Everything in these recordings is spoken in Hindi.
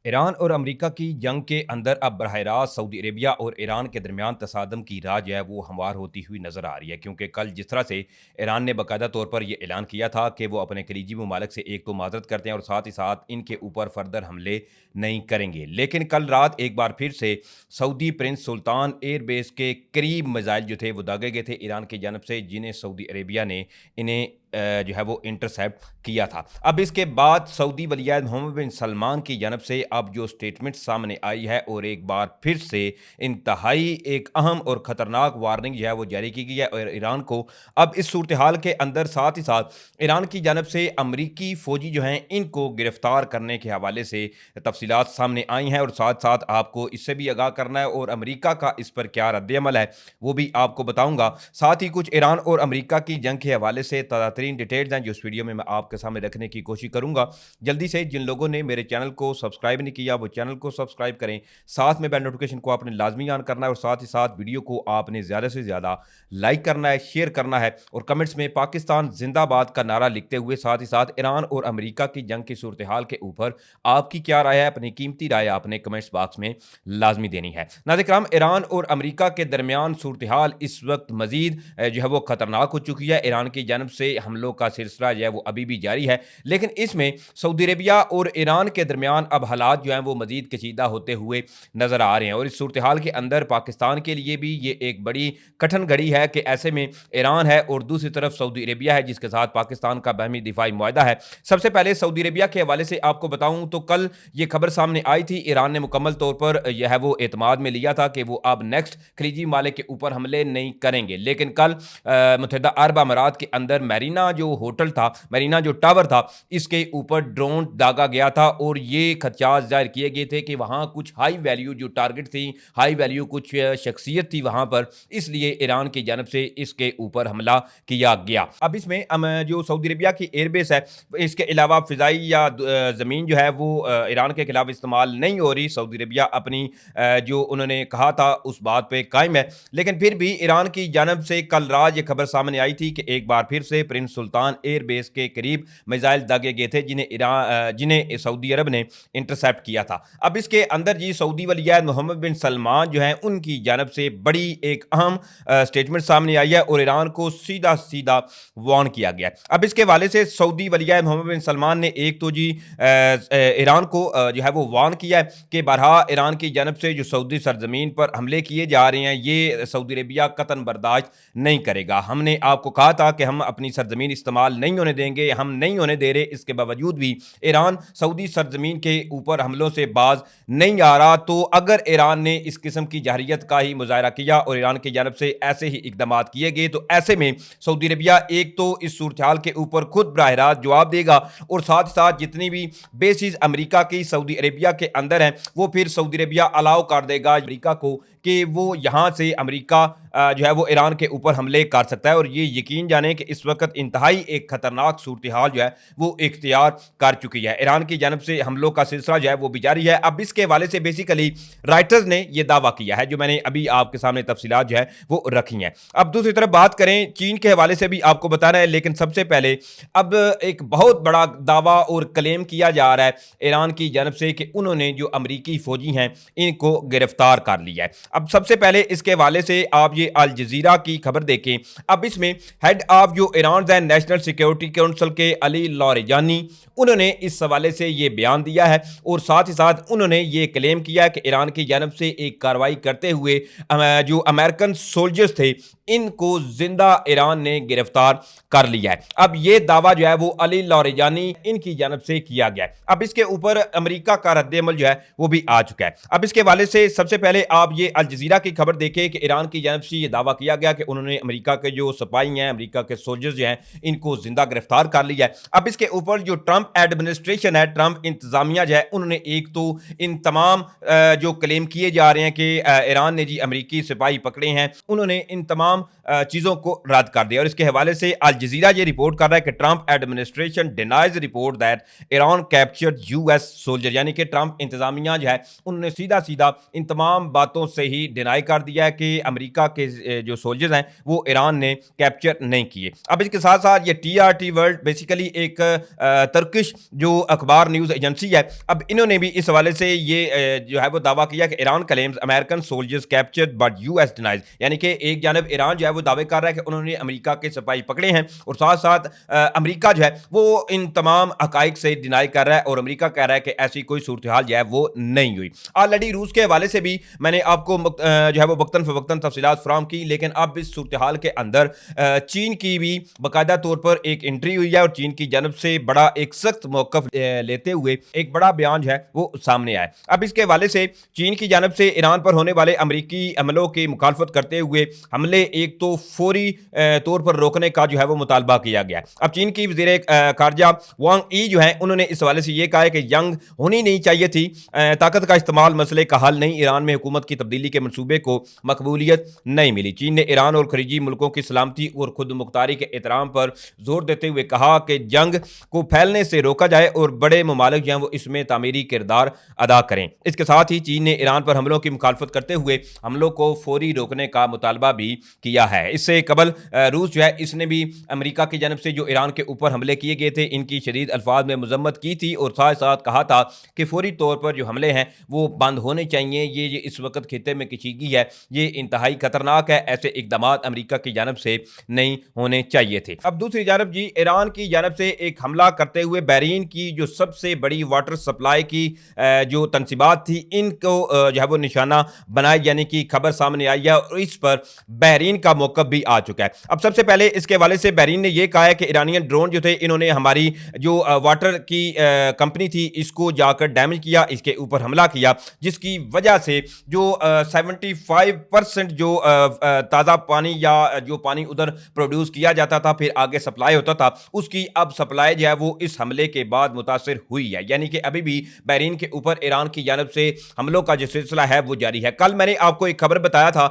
ईरान और अमेरिका की जंग के अंदर अब बरह रास्त सऊदी अरेबिया और ईरान के दरमियान तसादम की राह जो है वो हमवार होती हुई नजर आ रही है, क्योंकि कल जिस तरह से ईरान ने बाकायदा तौर पर यह ऐलान किया था कि वो अपने करीबी ममालिक से एक तो माजरत करते हैं और साथ ही साथ इनके ऊपर फर्दर हमले नहीं करेंगे, लेकिन कल रात एक बार फिर से सऊदी प्रिंस सुल्तान एयरबेस के करीब मिसाइल जो थे वो दागे गए थे ईरान की जानब से, जिन्हें सऊदी अरेबिया ने इन्हें जो है वो इंटरसेप्ट किया था। अब इसके बाद सऊदी वली-ए-अहद मोहम्मद बिन सलमान की जानब से अब जो स्टेटमेंट सामने आई है और एक बार फिर से इंतहाई एक अहम और ख़तरनाक वार्निंग जो है वो जारी की गई है और ईरान को अब इस सूरत हाल के अंदर साथ ही साथ ईरान की जानब से अमरीकी फ़ौजी जो हैं इनको गिरफ्तार करने के हवाले से तफसीलात सामने आई हैं और साथ साथ आपको इससे भी आगाह करना है और अमरीका का इस पर क्या रद्द-ए-अमल है वो भी आपको बताऊँगा। साथ ही कुछ ईरान और अमरीका की जंग के हवाले से ताज़ा डिटेल्स हैं जो इस वीडियो में मैं आपके सामने रखने की कोशिश करूंगा। जल्दी से जिन लोगों ने मेरे चैनल को सब्सक्राइब नहीं किया वो चैनल को सब्सक्राइब करें, साथ में बेल नोटिफिकेशन को आपने लाजमी ऑन करना है और साथ ही साथ वीडियो को आपने ज़्यादा से ज़्यादा लाइक करना है, शेयर करना है और कमेंट्स में पाकिस्तान जिंदाबाद का नारा लिखते हुए साथ ही साथ ईरान और अमेरिका की जंग की सूरत हाल के ऊपर आपकी क्या राय है, अपनी कीमती राय आपने कमेंट्स बॉक्स में लाजमी देनी है। नाज़रीन, ईरान और अमेरिका के दरमियान सूरत हाल इस वक्त मजीद जो है वो खतरनाक हो चुकी है। ईरान की जानब से हमलों का सिलसिला जो है वो अभी भी जारी है, लेकिन इसमें सऊदी अरेबिया और ईरान के दरमियान अब हालात जो हैं वो मजीद कशीदा होते हुए नजर आ रहे हैं और इस सूरत हाल के अंदर पाकिस्तान के लिए भी ये एक बड़ी कठिन घड़ी है कि ऐसे में ईरान है और दूसरी तरफ सऊदी अरेबिया है जिसके साथ पाकिस्तान का बाहमी दिफाई मुआहदा है। सबसे पहले सऊदी अरेबिया के हवाले से आपको बताऊं तो कल ये खबर सामने आई थी, ईरान ने मुकम्मल तौर पर यह है वो एतमाद में लिया था कि वो अब नेक्स्ट खलीजी मालिक के ऊपर हमले नहीं करेंगे, लेकिन कल मुत्तहिदा अरब अमारात के अंदर मैरीना जो होटल था, मैरीना जो टावर था, इसके ऊपर ड्रोन दागा गया था और ये खदशात जाहिर किए गए थे कि वहाँ कुछ हाई वैल्यू जो टारगेट थी, हाई वैल्यू कुछ शख्सियत थी वहाँ पर, इसलिए ईरान की जानब से इसके ऊपर हमला किया गया। अब इसमें जो सऊदी अरेबिया की एयरबेस है, इसके अलावा फ़िज़ाई या ज़मीन जो है वो ईरान के खिलाफ इस्तेमाल नहीं हो रही। सऊदी अरेबिया अपनी जो उन्होंने कहा था उस बात पे कायम है, लेकिन फिर भी ईरान की जानब से कल रात ये खबर सामने आई थी कि एक बार फिर से प्रिंस सुल्तान एयरबेस के करीब मिसाइल दागे गए थे जिन्हें सऊदी अरब ने इंटरसेप्ट किया था। अब इसके अंदर जी सऊदी वली-ए-अहद मोहम्मद बिन सलमान जो हैं उनकी जानब से बड़ी एक अहम स्टेटमेंट सामने आई है और ईरान को सीधा सीधा वार्न किया गया है। अब इसके हवाले से सऊदी वली-ए-अहद मोहम्मद बिन सलमान ने एक तो जी ईरान को जो है वो वार्न किया है कि बरहा ईरान की जानब से जो सऊदी सरजमीन पर हमले किए जा रहे हैं ये सऊदी अरेबिया कतन बर्दाश्त नहीं करेगा। हमने आपको कहा था कि हम अपनी सरजमीन इस्तेमाल नहीं होने देंगे, हम नहीं होने दे रहे, इसके बावजूद भी ईरान सऊदी सरजमीन के ऊपर हमलों से बाज नहीं आ रहा। तो अगर ईरान ने इस किस्म की जहरियत का ही मुजाहरा किया और ईरान की जानब से ऐसे ही इकदाम किए गए तो ऐसे में सऊदी अरेबिया एक तो इस सूरत हाल के ऊपर खुद बराह रास्त जवाब देगा और साथ ही साथ जितनी भी बेसिस अमेरिका की सऊदी अरेबिया के अंदर हैं वो फिर सऊदी अरेबिया अलाउ कर देगा अमेरिका को कि वो यहाँ से अमेरिका जो है वो ईरान के ऊपर हमले कर सकता है और ये यकीन जाने कि इस वक्त इंतहाई एक खतरनाक सूरत हाल जो है वो इख्तियार कर चुकी है। ईरान की जानब से हमलों का सिलसिला जो है वो भी जारी है। अब इसके हवाले से बेसिकली राइटर्स ने यह दावा किया है जो मैंने अभी आपके सामने तफसीलात जो है वो रखी हैं। अब दूसरी तरफ बात करें चीन के हवाले से भी आपको बताना है, लेकिन सबसे पहले अब एक बहुत बड़ा दावा और क्लेम किया जा रहा है ईरान की जानब से कि उन्होंने जो अमरीकी फौजी हैं इनको गिरफ्तार कर लिया है। अब सबसे पहले इसके हवाले से आप ये अल जजीरा की खबर देखें। अब इसमें हेड ऑफ जो Iran and national security council के अली लारिजानी उन्होंने इस हवाले से ये बयान दिया है और साथ ही साथ उन्होंने ये क्लेम किया कि ईरान की जानब से एक कार्रवाई करते हुए जो अमेरिकन सोल्जर्स थे इनको जिंदा ईरान ने गिरफ्तार कर लिया है। अब ये दावा जो है वो अली लारिजानी इनकी जानब से किया गया है। अब इसके ऊपर अमेरिका का रद्द-ए-अमल जो है वो भी आ चुका है। अब इसके हवाले से सबसे पहले आप ये अल जजीरा की खबर देखें कि ईरान की जानब से ये दावा किया गया कि उन्होंने अमेरिका के जो सिपाही हैं, अमेरिका के सोल्जर्स जो हैं इनको जिंदा गिरफ्तार कर लिया है। अब इसके ऊपर जो ट्रंप एडमिनिस्ट्रेशन है, ट्रंप इंतजामिया जो है उन्होंने एक तो इन तमाम जो क्लेम किए जा रहे हैं कि ईरान ने जी अमेरिकी सिपाही पकड़े हैं, उन्होंने इन तमाम चीजों को रद्द कर दिया और इसके हवाले से अल जजीरा ये रिपोर्ट कर रहा है कि Trump administration denies report that Iran captured US soldier, यानी कि ट्रंप इंतजामिया जो है उन्होंने सीधा सीधा इन तमाम बातों से ही डिनाई कर दिया है कि अमेरिका के जो सोल्जर्स हैं वो ईरान ने कैप्चर नहीं किए। अब इसके साथ साथ साथ ये TRT वर्ल्ड बेसिकली एक तुर्किश जो अखबार न्यूज़ एजेंसी है, अब इन्होंने भी इस हवाले से ये जो है वो दावा किया कि Iran claims American soldiers captured but US denies, यानी कि एक जानब ईरान जो है वो दावे कर रहा है कि उन्होंने अमेरिका के सिपाही पकड़े हैं और साथ साथ अमेरिका जो है वो इन तमाम हकाइक से डिनाई कर रहा है और अमेरिका कह रहा है कि ऐसी कोई सूरत हाल जो है वो नहीं हुई। ऑलरेडी रूस के हवाले से भी मैंने आपको जो है वो वक्तन फवक्तन तफसीलात फराहम की, लेकिन अब इस सूरत हाल के अंदर चीन की भी बाकायदा तौर पर एक एंट्री हुई है और चीन की जानब से बड़ा एक सख्त मौकफ लेते हुए एक बड़ा बयान जो है वो सामने आया। अब इसके हवाले से चीन की जानब से ईरान पर होने वाले अमरीकी हमलों की मुखालफत करते हुए हमले एक तो फौरी तौर पर रोकने का जो है वो मुतालबा किया गया। अब चीन की वज़ीर खारजा वांग ई जो है उन्होंने इस हवाले से ये कहा है कि जंग होनी नहीं चाहिए थी, ताकत का इस्तेमाल मसले का हल नहीं, ईरान में हुकूमत की तब्दीली के मनसूबे को मकबूलियत नहीं मिली। चीन ने ईरान और खलीजी मुल्कों की सलामती और खुद मुख्तारी के एहतराम पर जोर देते हुए कहा कि जंग को फैलने से रोका जाए और बड़े ममालिक जो हैं वो इसमें तामीरी किरदार अदा करें। इसके साथ ही चीन ने ईरान पर हमलों की मुखालफत करते हुए हमलों को फौरी रोकने का मुतालबा भी किया है। इससे कबल रूस जो है इसने भी अमेरिका की जानब से जो ईरान के ऊपर हमले किए गए थे इनकी शदीद अल्फाज में मजम्मत की थी और साथ साथ कहा था कि फौरी तौर पर जो हमले हैं वो बंद होने चाहिए। ये इस वक्त खिते में कशीदगी है, ये इंतहाई खतरनाक है, ऐसे इकदाम अमेरिका की जानब से नहीं होने चाहिए थे। अब दूसरी जानब जी ईरान की जानब से एक हमला करते हुए बहरीन की जो सबसे बड़ी वाटर सप्लाई की जो तनसीबात थी इनको जो है वो निशाना बनाया, यानी कि खबर सामने आई है और इस पर बहरीन का मौकफ भी आ चुका है। अब सबसे पहले इसके हवाले से बहरीन ने यह कहा है कि ईरानियन ड्रोन जो थे इन्होंने हमारी जो वाटर की कंपनी थी इसको जाकर डैमेज किया, इसके ऊपर हमला किया, जिसकी वजह से जो 75% जो ताज़ा पानी या जो पानी उधर प्रोड्यूस किया जाता था फिर आगे सप्लाई होता था उसकी अब सप्लाई जो है वो इस हमले के बाद मुतासर हुई है। यानी कि अभी भी बहरीन के ऊपर ईरान की जानब से हमलों का जो सिलसिला है वो जारी है। कल मैंने आपको एक खबर बताया था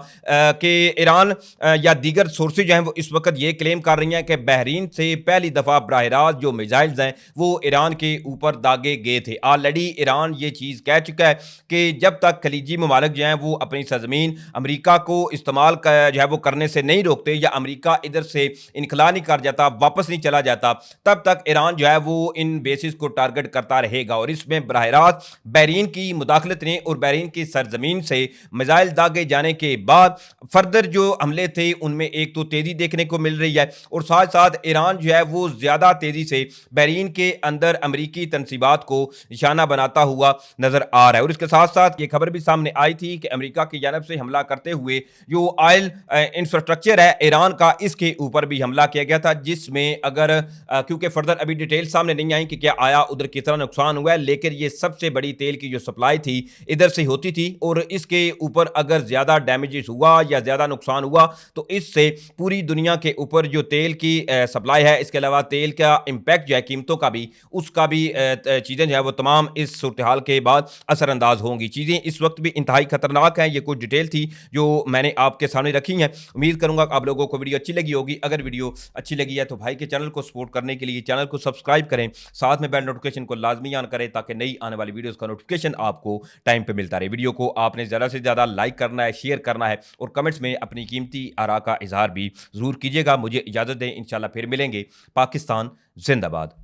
कि ईरान या दीगर सोर्सेज जो हैं वो इस वक्त ये क्लेम कर रही हैं कि बहरीन से पहली दफ़ा बराह रास्त जो मिसाइल्स हैं वो ईरान के ऊपर दागे गए थे। ऑलरेडी ईरान ये चीज़ कह चुका है कि जब तक खलीजी ममालिक जो हैं वो अपनी सरजमीन अमेरिका को इस्तेमाल जो है वो करने से नहीं रोकते या अमेरिका इधर से इनखला नहीं कर जाता, वापस नहीं चला जाता, तब तक ईरान जो है वो इन बेसिस को टारगेट करता रहेगा। और इसमें बराह रास्त बहरीन की मुदाखलत ने और बहरीन की सरजमीन से मिसाइल दागे जाने के बाद फर्दर जो हमले थे उनमें एक तो तेजी देखने को मिल रही है और साथ साथ ईरान जो है वो ज़्यादा तेज़ी से बहरीन के अंदर अमरीकी तनसीबात को निशाना बनाता हुआ नजर आ रहा है। और इसके साथ साथ ये खबर भी सामने आई थी कि अमेरिका की जानब से हमला करते हुए जो ऑयल इंफ्रास्ट्रक्चर है ईरान का इसके ऊपर भी हमला किया गया था, जिसमें अगर क्योंकि फर्दर अभी डिटेल सामने नहीं आई कि क्या आया उधर कितना नुकसान हुआ है, लेकिन ये सबसे बड़ी तेल की जो सप्लाई थी इधर से होती थी और इसके ऊपर अगर ज़्यादा डैमेजेस हुआ या ज़्यादा नुकसान हुआ तो इससे पूरी दुनिया के ऊपर जो तेल की सप्लाई है, इसके अलावा तेल का इम्पैक्ट जो है कीमतों का भी, उसका भी चीज़ें जो है वो तमाम इस सूरत हाल के बाद असरअंदाज होंगी। चीज़ें इस वक्त भी इंतहाई खतरनाक हैं। ये कुछ डिटेल थी जो मैंने आपके सामने रखी हैं। उम्मीद करूंगा आप लोगों को वीडियो अच्छी लगी होगी। अगर वीडियो अच्छी लगी है तो भाई के चैनल को सपोर्ट करने के लिए चैनल को सब्सक्राइब करें, साथ में बेल नोटिफिकेशन को लाजमी ऑन करें ताकि नई आने वाली वीडियोस का नोटिफिकेशन आपको टाइम पे मिलता रहे। वीडियो को आपने ज़्यादा से ज़्यादा लाइक करना है, शेयर करना है और कमेंट्स में अपनी कीमती आरा का इजहार भी ज़रूर कीजिएगा। मुझे इजाज़त दें, इंशाल्लाह फिर मिलेंगे। पाकिस्तान जिंदाबाद।